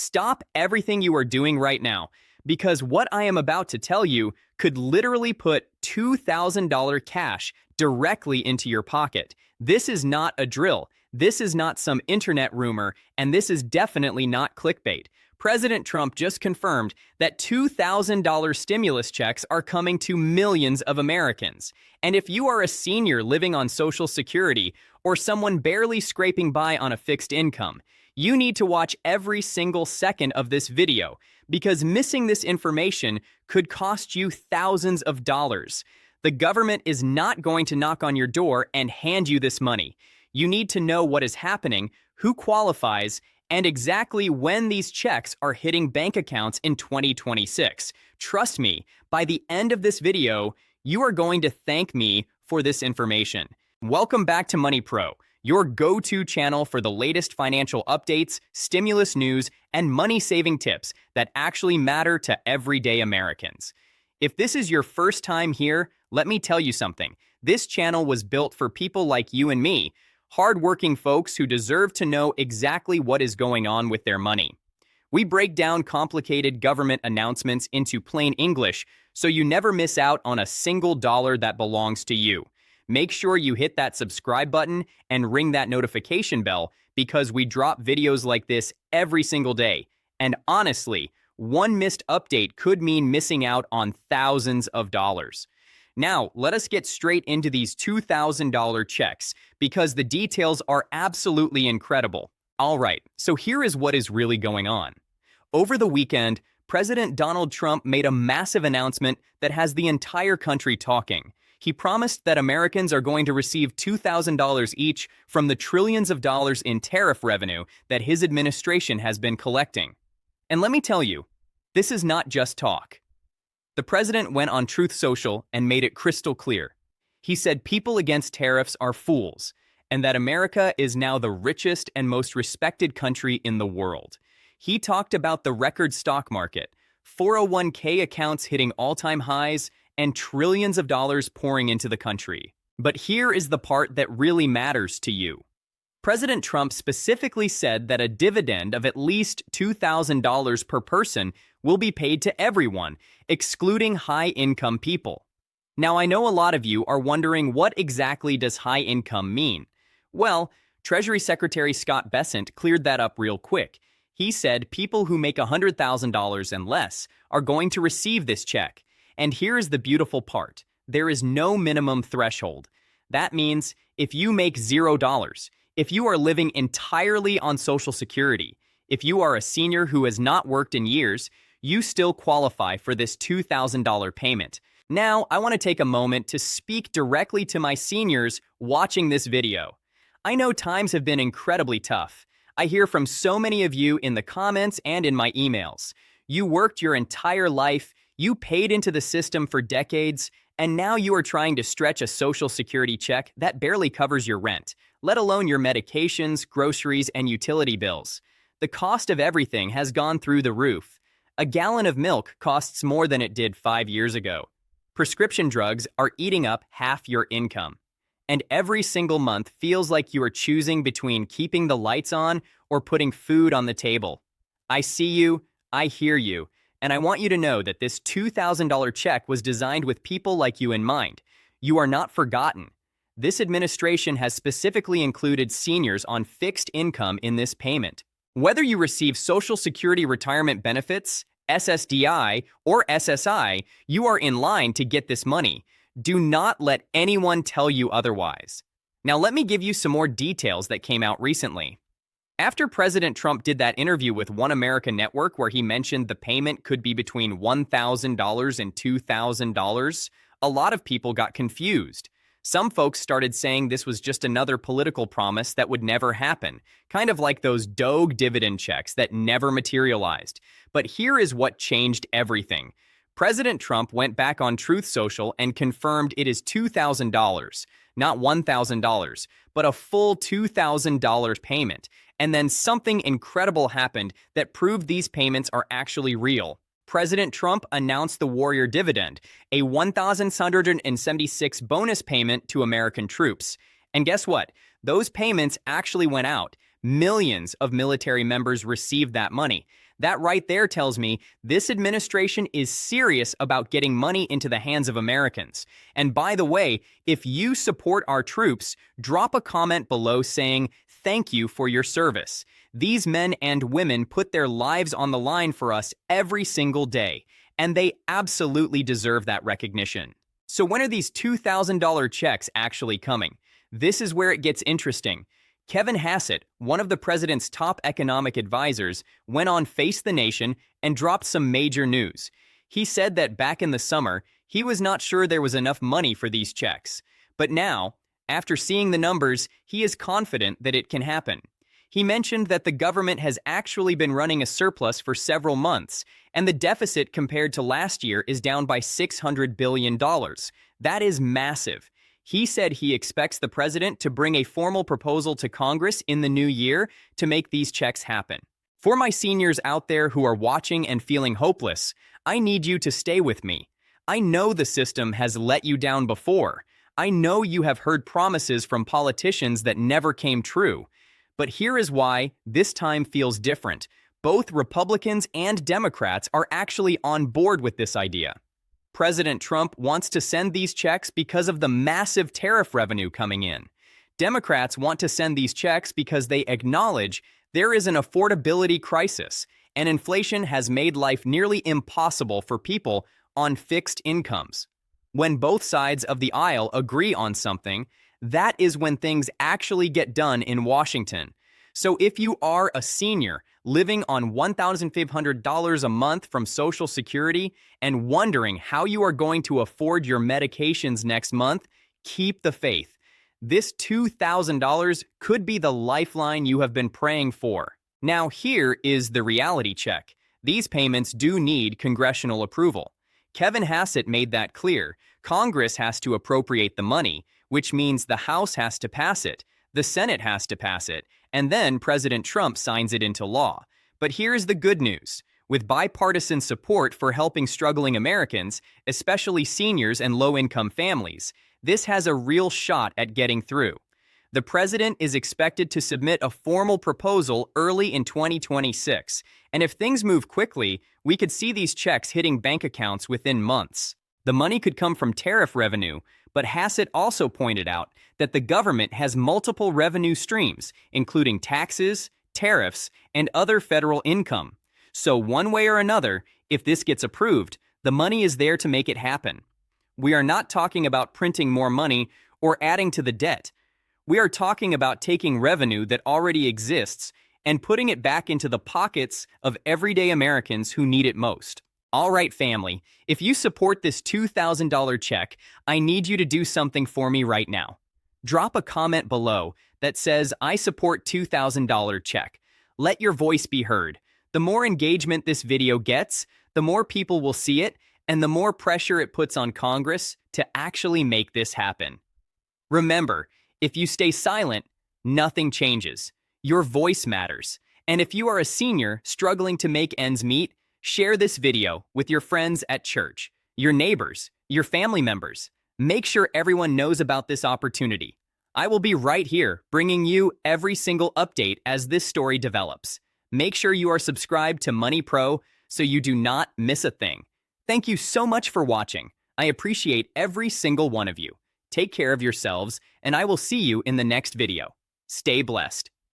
Stop everything you are doing right now, because what I am about to tell you could literally put $2,000 cash directly into your pocket. This is not a drill. This is not some internet rumor, and this is definitely not clickbait. President Trump just confirmed that $2,000 stimulus checks are coming to millions of Americans. And if you are a senior living on Social Security or someone barely scraping by on a fixed income, you need to watch every single second of this video, because missing this information could cost you thousands of dollars. The government is not going to knock on your door and hand you this money. You need to know what is happening, who qualifies, and exactly when these checks are hitting bank accounts in 2026. Trust me, by the end of this video, you are going to thank me for this information. Welcome back to Money Pro, your go-to channel for the latest financial updates, stimulus news, and money-saving tips that actually matter to everyday Americans. If this is your first time here, let me tell you something. This channel was built for people like you and me, hardworking folks who deserve to know exactly what is going on with their money. We break down complicated government announcements into plain English so you never miss out on a single dollar that belongs to you. Make sure you hit that subscribe button and ring that notification bell, because we drop videos like this every single day. And honestly, one missed update could mean missing out on thousands of dollars. Now, let us get straight into these $2,000 checks, because the details are absolutely incredible. All right, so here is what is really going on. Over the weekend, President Donald Trump made a massive announcement that has the entire country talking. He promised that Americans are going to receive $2,000 each from the trillions of dollars in tariff revenue that his administration has been collecting. And let me tell you, this is not just talk. The president went on Truth Social and made it crystal clear. He said people against tariffs are fools, and that America is now the richest and most respected country in the world. He talked about the record stock market, 401k accounts hitting all-time highs, and trillions of dollars pouring into the country. But here is the part that really matters to you. President Trump specifically said that a dividend of at least $2,000 per person will be paid to everyone, excluding high-income people. Now, I know a lot of you are wondering, what exactly does high income mean? Well, Treasury Secretary Scott Bessent cleared that up real quick. He said people who make $100,000 and less are going to receive this check. And here is the beautiful part. There is no minimum threshold. That means if you make $0, if you are living entirely on Social Security, if you are a senior who has not worked in years, you still qualify for this $2,000 payment. Now, I want to take a moment to speak directly to my seniors watching this video. I know times have been incredibly tough. I hear from so many of you in the comments and in my emails. You worked your entire life, you paid into the system for decades, and now you are trying to stretch a Social Security check that barely covers your rent, let alone your medications, groceries, and utility bills. The cost of everything has gone through the roof. A gallon of milk costs more than it did 5 years ago. Prescription drugs are eating up half your income. And every single month feels like you are choosing between keeping the lights on or putting food on the table. I see you, I hear you, and I want you to know that this $2,000 check was designed with people like you in mind. You are not forgotten. This administration has specifically included seniors on fixed income in this payment. Whether you receive Social Security retirement benefits, SSDI, or SSI, you are in line to get this money. Do not let anyone tell you otherwise. Now let me give you some more details that came out recently. After President Trump did that interview with One America Network where he mentioned the payment could be between $1,000 and $2,000, a lot of people got confused. Some folks started saying this was just another political promise that would never happen, kind of like those Doge dividend checks that never materialized. But here is what changed everything. President Trump went back on Truth Social and confirmed it is $2,000, not $1,000, but a full $2,000 payment. And then something incredible happened that proved these payments are actually real. President Trump announced the Warrior Dividend, a $1,676 bonus payment to American troops. And guess what? Those payments actually went out. Millions of military members received that money. That right there tells me this administration is serious about getting money into the hands of Americans. And by the way, if you support our troops, drop a comment below saying, "Thank you for your service." These men and women put their lives on the line for us every single day, and they absolutely deserve that recognition. So when are these $2,000 checks actually coming? This is where it gets interesting. Kevin Hassett, one of the president's top economic advisors, went on Face the Nation and dropped some major news. He said that back in the summer, he was not sure there was enough money for these checks. But now, after seeing the numbers, he is confident that it can happen. He mentioned that the government has actually been running a surplus for several months, and the deficit compared to last year is down by $600 billion. That is massive. He said he expects the president to bring a formal proposal to Congress in the new year to make these checks happen. For my seniors out there who are watching and feeling hopeless, I need you to stay with me. I know the system has let you down before. I know you have heard promises from politicians that never came true. But here is why this time feels different. Both Republicans and Democrats are actually on board with this idea. President Trump wants to send these checks because of the massive tariff revenue coming in. Democrats want to send these checks because they acknowledge there is an affordability crisis, and inflation has made life nearly impossible for people on fixed incomes. When both sides of the aisle agree on something, that is when things actually get done in Washington. So if you are a senior living on $1,500 a month from Social Security and wondering how you are going to afford your medications next month, keep the faith. This $2,000 could be the lifeline you have been praying for. Now here is the reality check. These payments do need congressional approval. Kevin Hassett made that clear. Congress has to appropriate the money, which means the House has to pass it, the Senate has to pass it, and then President Trump signs it into law. But here's the good news. With bipartisan support for helping struggling Americans, especially seniors and low-income families, this has a real shot at getting through. The president is expected to submit a formal proposal early in 2026, and if things move quickly, we could see these checks hitting bank accounts within months. The money could come from tariff revenue, but Hassett also pointed out that the government has multiple revenue streams, including taxes, tariffs, and other federal income. So one way or another, if this gets approved, the money is there to make it happen. We are not talking about printing more money or adding to the debt. We are talking about taking revenue that already exists and putting it back into the pockets of everyday Americans who need it most. All right, family, if you support this $2,000 check, I need you to do something for me right now. Drop a comment below that says, "I support $2,000 check." Let your voice be heard. The more engagement this video gets, the more people will see it, and the more pressure it puts on Congress to actually make this happen. Remember, if you stay silent, nothing changes. Your voice matters. And if you are a senior struggling to make ends meet, share this video with your friends at church, your neighbors, your family members. Make sure everyone knows about this opportunity. I will be right here bringing you every single update as this story develops. Make sure you are subscribed to Money Pro so you do not miss a thing. Thank you so much for watching. I appreciate every single one of you. Take care of yourselves, and I will see you in the next video. Stay blessed.